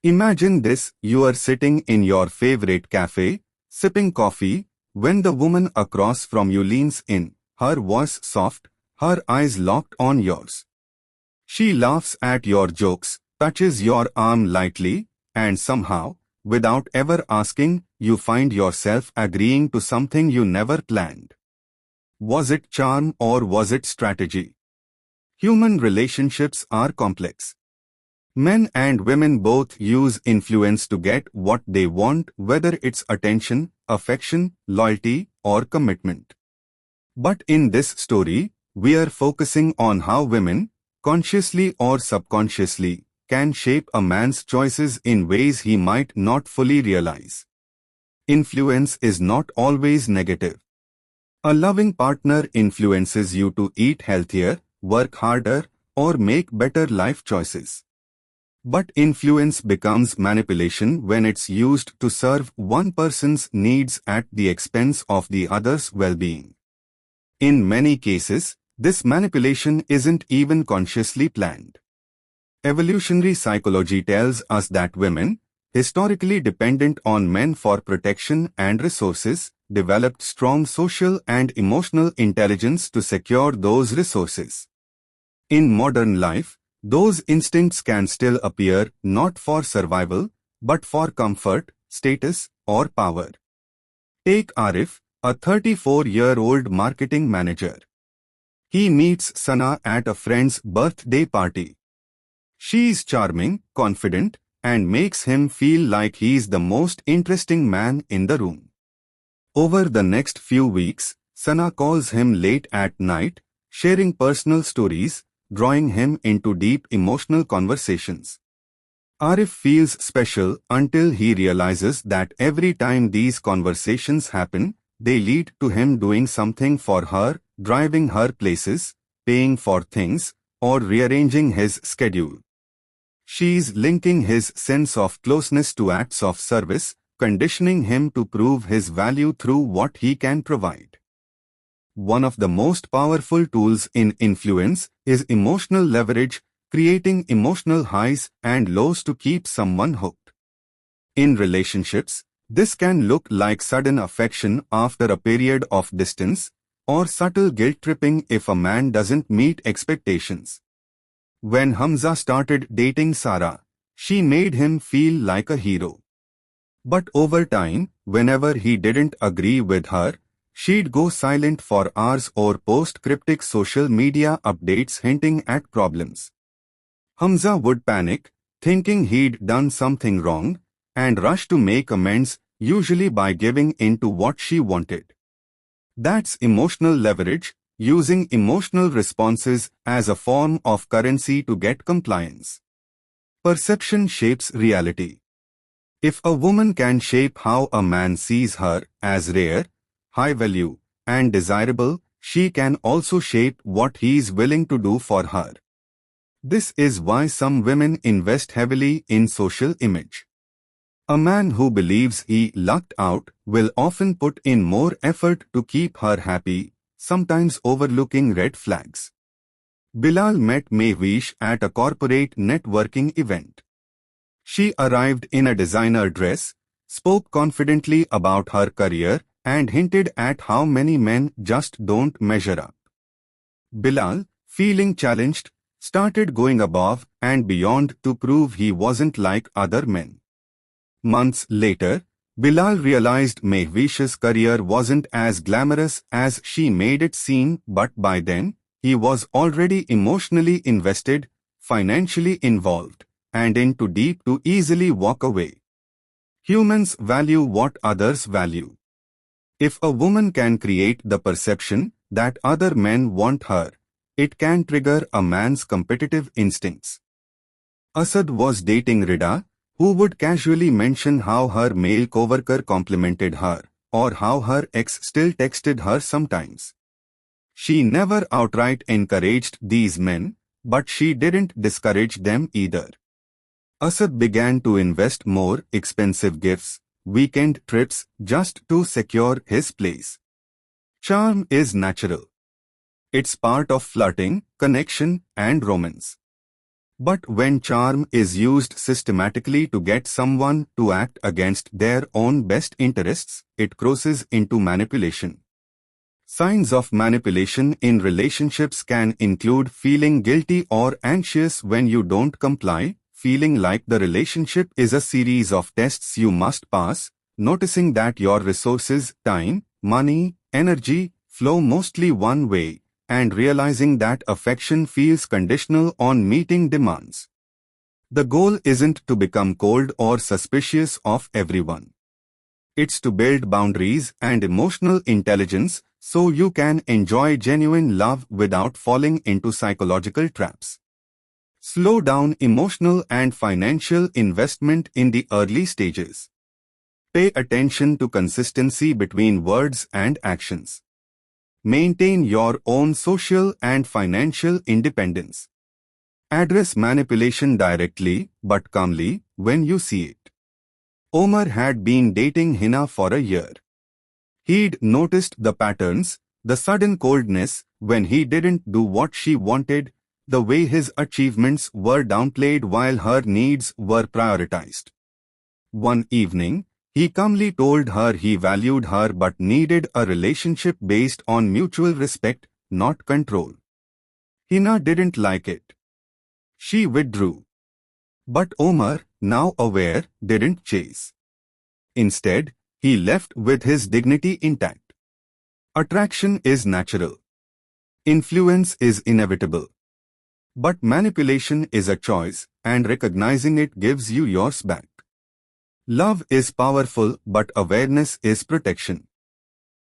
Imagine this: you are sitting in your favorite cafe, sipping coffee, when the woman across from you leans in, her voice soft, her eyes locked on yours. She laughs at your jokes, touches your arm lightly, and somehow, without ever asking, you find yourself agreeing to something you never planned. Was it charm or was it strategy? Human relationships are complex. Men and women both use influence to get what they want, whether it's attention, affection, loyalty, or commitment. But in this story, we are focusing on how women, consciously or subconsciously, can shape a man's choices in ways he might not fully realize. Influence is not always negative. A loving partner influences you to eat healthier, work harder, or make better life choices. But influence becomes manipulation when it's used to serve one person's needs at the expense of the other's well-being. In many cases, this manipulation isn't even consciously planned. Evolutionary psychology tells us that women, historically dependent on men for protection and resources, developed strong social and emotional intelligence to secure those resources. In modern life, those instincts can still appear not for survival, but for comfort, status, or power. Take Arif, a 34-year-old marketing manager. He meets Sana at a friend's birthday party. She's charming, confident, and makes him feel like he's the most interesting man in the room. Over the next few weeks, Sana calls him late at night, sharing personal stories, drawing him into deep emotional conversations. Arif feels special until he realizes that every time these conversations happen, they lead to him doing something for her, driving her places, paying for things, or rearranging his schedule. She's linking his sense of closeness to acts of service, conditioning him to prove his value through what he can provide. One of the most powerful tools in influence is emotional leverage, creating emotional highs and lows to keep someone hooked. In relationships, this can look like sudden affection after a period of distance, or subtle guilt-tripping if a man doesn't meet expectations. When Hamza started dating Sarah, she made him feel like a hero. But over time, whenever he didn't agree with her, she'd go silent for hours or post cryptic social media updates hinting at problems. Hamza would panic, thinking he'd done something wrong, and rush to make amends, usually by giving in to what she wanted. That's emotional leverage, using emotional responses as a form of currency to get compliance. Perception shapes reality. If a woman can shape how a man sees her as rare, high value, and desirable, she can also shape what he's willing to do for her. This is why some women invest heavily in social image. A man who believes he lucked out will often put in more effort to keep her happy, sometimes overlooking red flags. Bilal met Mehwish at a corporate networking event. She arrived in a designer dress, spoke confidently about her career, and hinted at how many men just don't measure up. Bilal, feeling challenged, started going above and beyond to prove he wasn't like other men. Months later, Bilal realized Mehwish's career wasn't as glamorous as she made it seem, but by then, he was already emotionally invested, financially involved, and in too deep to easily walk away. Humans value what others value. If a woman can create the perception that other men want her, it can trigger a man's competitive instincts. Asad was dating Rida, who would casually mention how her male coworker complimented her, or how her ex still texted her sometimes. She never outright encouraged these men, but she didn't discourage them either. Asad began to invest more expensive gifts, weekend trips, just to secure his place. Charm is natural. It's part of flirting, connection, and romance. But when charm is used systematically to get someone to act against their own best interests, it crosses into manipulation. Signs of manipulation in relationships can include feeling guilty or anxious when you don't comply, feeling like the relationship is a series of tests you must pass, noticing that your resources, time, money, energy, flow mostly one way, and realizing that affection feels conditional on meeting demands. The goal isn't to become cold or suspicious of everyone. It's to build boundaries and emotional intelligence so you can enjoy genuine love without falling into psychological traps. Slow down emotional and financial investment in the early stages. Pay attention to consistency between words and actions. Maintain your own social and financial independence. Address manipulation directly but calmly when you see it. Omar had been dating Hina for a year. He'd noticed the patterns, the sudden coldness when he didn't do what she wanted, the way his achievements were downplayed while her needs were prioritized. One evening, he calmly told her he valued her but needed a relationship based on mutual respect, not control. Hina didn't like it. She withdrew. But Omar, now aware, didn't chase. Instead, he left with his dignity intact. Attraction is natural. Influence is inevitable. But manipulation is a choice, and recognizing it gives you yours back. Love is powerful, but awareness is protection.